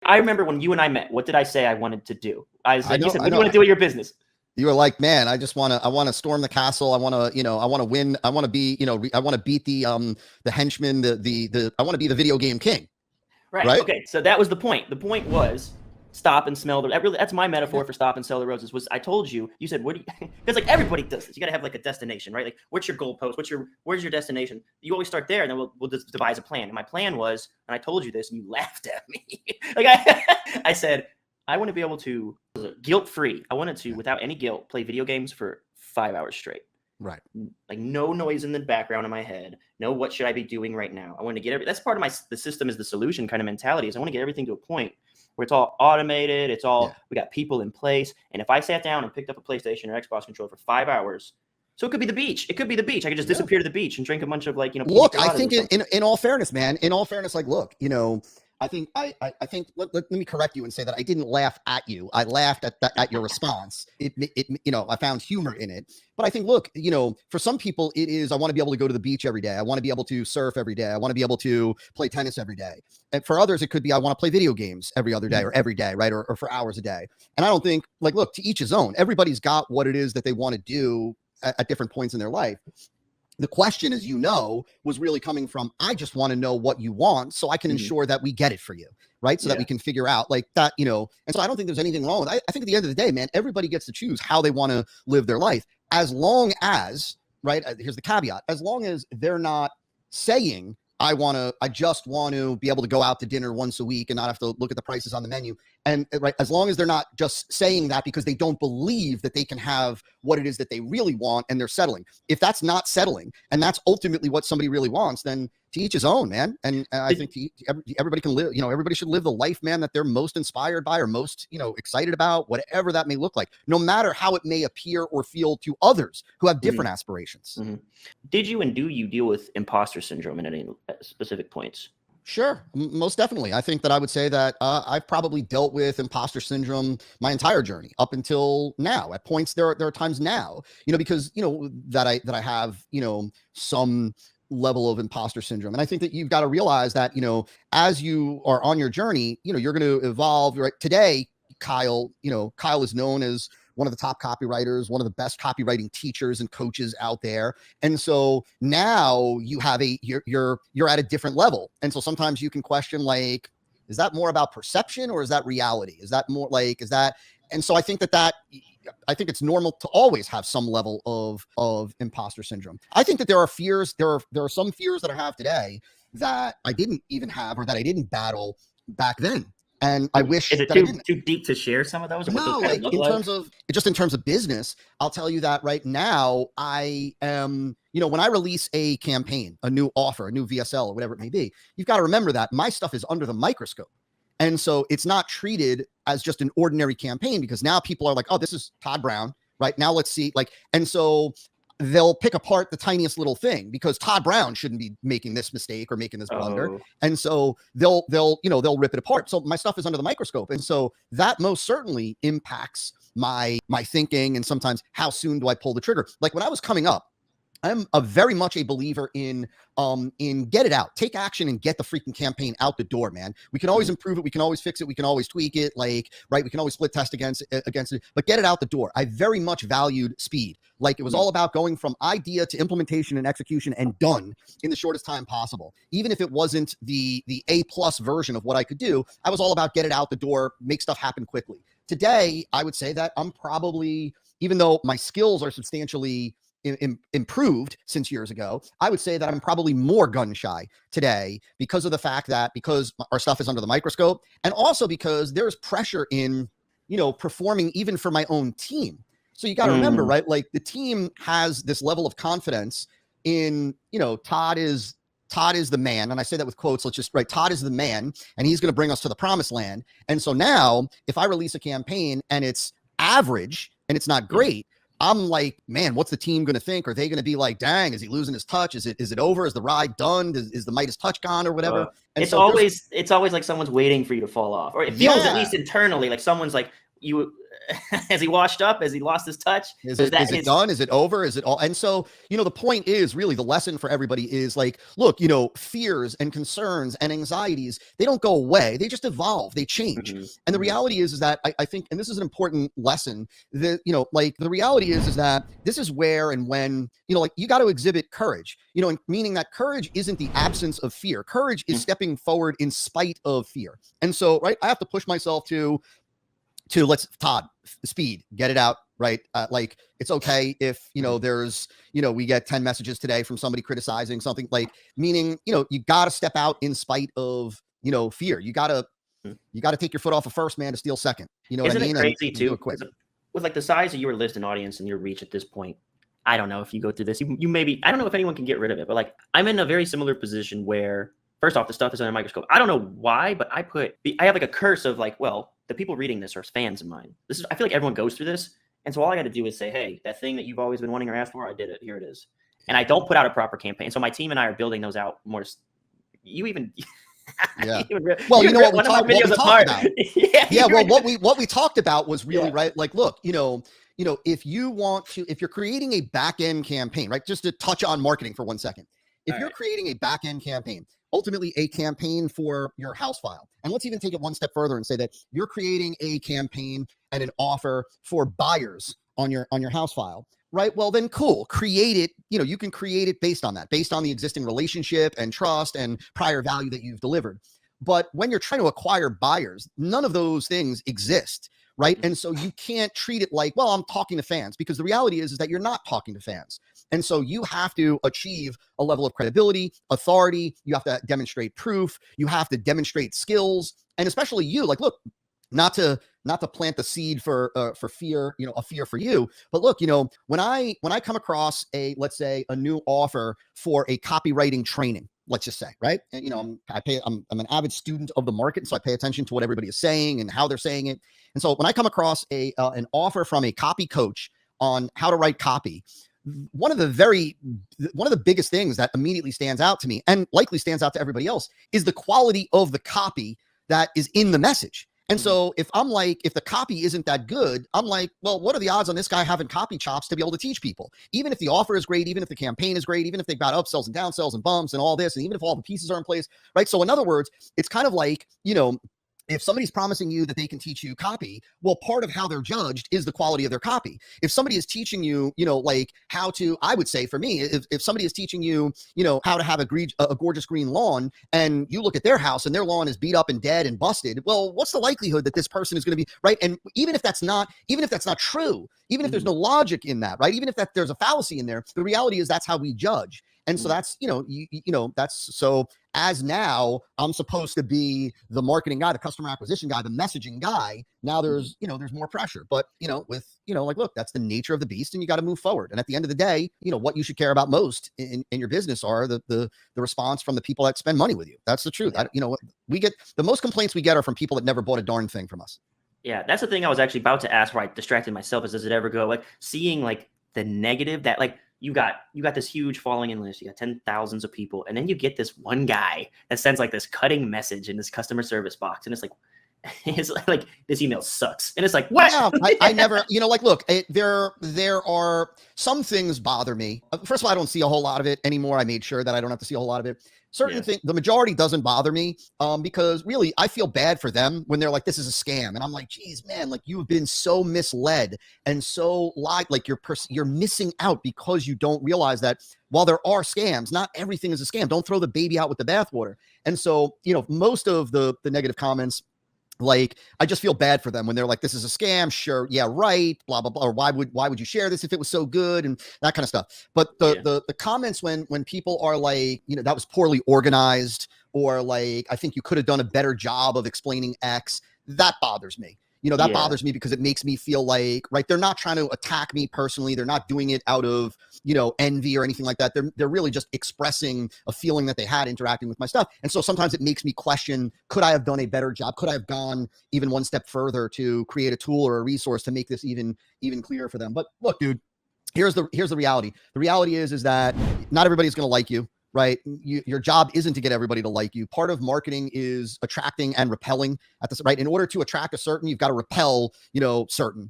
I remember when you and I met, what did I say I wanted to do? I said, you said, what do I you want to do with your business? You were like, man, I want to storm the castle. I want to, I want to win. I want to be, I want to beat the henchman, I want to be the video game king. Right. Okay. So that was the point. The point was stop and smell that's my metaphor for stop and smell the roses. Was I told you said, what do you, because like everybody does this. You got to have like a destination, right? Like what's your goalpost? Where's your destination? You always start there and then we'll just devise a plan. And my plan was, and I told you this and you laughed at me. Like I said, I want to be able to guilt-free. I wanted to, without any guilt, play video games for 5 hours straight. Right. Like no noise in the background in my head. No, what should I be doing right now? I want to get that's part of the system is the solution kind of mentality is I want to get everything to a point where it's all automated. It's all, we got people in place. And if I sat down and picked up a PlayStation or Xbox controller for 5 hours, so it could be the beach. It could be the beach. I could just disappear to the beach and drink a bunch of like, look, I think in all fairness, man, like, look, I think let me correct you and say that I didn't laugh at you. I laughed at your response. I found humor in it. But I think, look, for some people it is, I want to be able to go to the beach every day. I want to be able to surf every day. I want to be able to play tennis every day. And for others, it could be, I want to play video games every other day or every day, right? Or for hours a day. And I don't think, like, look, to each his own. Everybody's got what it is that they want to do at different points in their life. The question, as you know, was really coming from, I just want to know what you want so I can ensure that we get it for you, right? So that we can figure out like that, and so I don't think there's anything wrong with it. I think at the end of the day, man, everybody gets to choose how they want to live their life, as long as, right, here's the caveat, as long as they're not saying, I just want to be able to go out to dinner once a week and not have to look at the prices on the menu. And right, as long as they're not just saying that because they don't believe that they can have what it is that they really want and they're settling. If that's not settling and that's ultimately what somebody really wants, then to each his own, man. And I think everybody can live, everybody should live the life, man, that they're most inspired by or most, excited about, whatever that may look like, no matter how it may appear or feel to others who have different aspirations. Did you and do you deal with imposter syndrome at any specific points? Sure, most definitely. I think that I would say that I've probably dealt with imposter syndrome my entire journey up until now. At points, there are times now, because that I have some level of imposter syndrome, and I think that you've got to realize that as you are on your journey, you're going to evolve. Right today, Kyle is known as one of the top copywriters, one of the best copywriting teachers and coaches out there. And so now you have you're at a different level. And so sometimes you can question, like, is that more about perception or is that reality? Is that more like, and so I think I think it's normal to always have some level of imposter syndrome. I think that there are fears, there are some fears that I have today that I didn't even have or that I didn't battle back then. And I wish is it too deep to share some of those? No, like in terms of business, I'll tell you that right now I am, when I release a campaign, a new offer, a new VSL or whatever it may be, you've got to remember that my stuff is under the microscope. And so it's not treated as just an ordinary campaign because now people are like, oh, this is Todd Brown, right? Now let's see, and so they'll pick apart the tiniest little thing because Todd Brown shouldn't be making this mistake or making this blunder. And so they'll rip it apart. So my stuff is under the microscope. And so that most certainly impacts my thinking and sometimes how soon do I pull the trigger? Like when I was coming up, I'm very much a believer in get it out, take action and get the freaking campaign out the door, man. We can always improve it. We can always fix it. We can always tweak it. Like, right. We can always split test against it, but get it out the door. I very much valued speed. Like it was all about going from idea to implementation and execution and done in the shortest time possible. Even if it wasn't the A+ version of what I could do, I was all about get it out the door, make stuff happen quickly. Today, I would say that I'm probably, even though my skills are substantially improved since years ago, I would say that I'm probably more gun shy today because of the fact that because our stuff is under the microscope and also because there's pressure in, performing even for my own team. So you got to remember, right? Like the team has this level of confidence in, Todd is the man. And I say that with quotes. Let's just, right. Todd is the man and he's going to bring us to the promised land. And so now if I release a campaign and it's average and it's not great, I'm like, man, what's the team going to think? Are they going to be like, dang, is he losing his touch? Is it over? Is the ride done? Is the Midas touch gone or whatever? And it's always like someone's waiting for you to fall off, or it feels at least internally like someone's like, you has he washed up? Has he lost his touch? Is it done? Is it over? Is it all? And so, the point is really the lesson for everybody is like, look, fears and concerns and anxieties, they don't go away. They just evolve. They change. And the reality is that I think, and this is an important lesson that, like the reality is that this is where and when, like you got to exhibit courage, and meaning that courage isn't the absence of fear. Courage is stepping forward in spite of fear. And so, right, I have to push myself to Todd, speed, get it out, right? Like it's okay if, there's, we get 10 messages today from somebody criticizing something, like meaning, you got to step out in spite of, fear. You got to take your foot off of first, man, to steal second. You know Isn't what I mean? It crazy too? With like the size of your list and audience and your reach at this point, I don't know if you go through this, you maybe, I don't know if anyone can get rid of it, but like I'm in a very similar position where first off, the stuff is under a microscope. I don't know why, but I have like a curse of like, well, the people reading this are fans of mine. I feel like everyone goes through this. And so all I got to do is say, hey, that thing that you've always been wanting or asked for, I did it. Here it is. And I don't put out a proper campaign. So my team and I are building those out more. You even, yeah. Well, you know what we talked about. Yeah. Well, what we talked about was really right. Like, look, if you're creating a back end campaign, right? Just to touch on marketing for 1 second. If you're creating a back end campaign, ultimately a campaign for your house file. And let's even take it one step further and say that you're creating a campaign and an offer for buyers on your house file, right? Well, then cool, create it. You can create it based on that, based on the existing relationship and trust and prior value that you've delivered. But when you're trying to acquire buyers, none of those things exist, right? And so you can't treat it like, well, I'm talking to fans, because the reality is that you're not talking to fans. And so you have to achieve a level of credibility, authority. You have to demonstrate proof. You have to demonstrate skills. And especially you, like, look, not to plant the seed for fear, a fear for you. But look, when I come across let's say a new offer for a copywriting training, let's just say, right? And, I'm an avid student of the market. So I pay attention to what everybody is saying and how they're saying it. And so when I come across an offer from a copy coach on how to write copy, one of the biggest things that immediately stands out to me and likely stands out to everybody else is the quality of the copy that is in the message. And so if the copy isn't that good, I'm like, well, what are the odds on this guy having copy chops to be able to teach people? Even if the offer is great, even if the campaign is great, even if they've got upsells and downsells and bumps and all this, and even if all the pieces are in place, right? So in other words, it's kind of like, if somebody's promising you that they can teach you copy, well, part of how they're judged is the quality of their copy. If somebody is teaching you, like how to, I would say for me, if somebody is teaching you, how to have a gorgeous green lawn, and you look at their house and their lawn is beat up and dead and busted, well, what's the likelihood that this person is going to be right? And even if that's not true, even if there's no logic in that, right? Even if there's a fallacy in there, the reality is that's how we judge. And so that's, that's so as now I'm supposed to be the marketing guy, the customer acquisition guy, the messaging guy. Now there's more pressure, but like, look, that's the nature of the beast, and you got to move forward. And at the end of the day, what you should care about most in your business are the response from the people that spend money with you. That's the truth. We get the most complaints we get are from people that never bought a darn thing from us. Yeah. That's the thing I was actually about to ask, where I distracted myself, is does it ever go like seeing like the negative that like, you got this huge following in list, you got 10,000s of people, and then you get this one guy that sends like this cutting message in this customer service box, and it's like this email sucks, and it's like, what? Yeah, I never, like, look, there are some things bother me. First of all, I don't see a whole lot of it anymore. I made sure that I don't have to see a whole lot of it. Certain things, the majority doesn't bother me, because really I feel bad for them when they're like, this is a scam. And I'm like, geez, man, like you've been so misled and so like you're missing out because you don't realize that while there are scams, not everything is a scam. Don't throw the baby out with the bathwater. And so, most of the negative comments, like, I just feel bad for them when they're like, this is a scam. Sure. Yeah. Right. Blah, blah, blah. Or why would you share this if it was so good, and that kind of stuff. But the comments when people are like, that was poorly organized, or like, I think you could have done a better job of explaining X, that bothers me. Bothers me because it makes me feel like, right, they're not trying to attack me personally. They're not doing it out of, envy or anything like that. They're really just expressing a feeling that they had interacting with my stuff. And so sometimes it makes me question, could I have done a better job? Could I have gone even one step further to create a tool or a resource to make this even clearer for them? But look, dude, here's the reality. The reality is that not everybody's going to like you. right? Your job isn't to get everybody to like you. Part of marketing is attracting and repelling at the right. In order to attract a certain, you've got to repel, certain.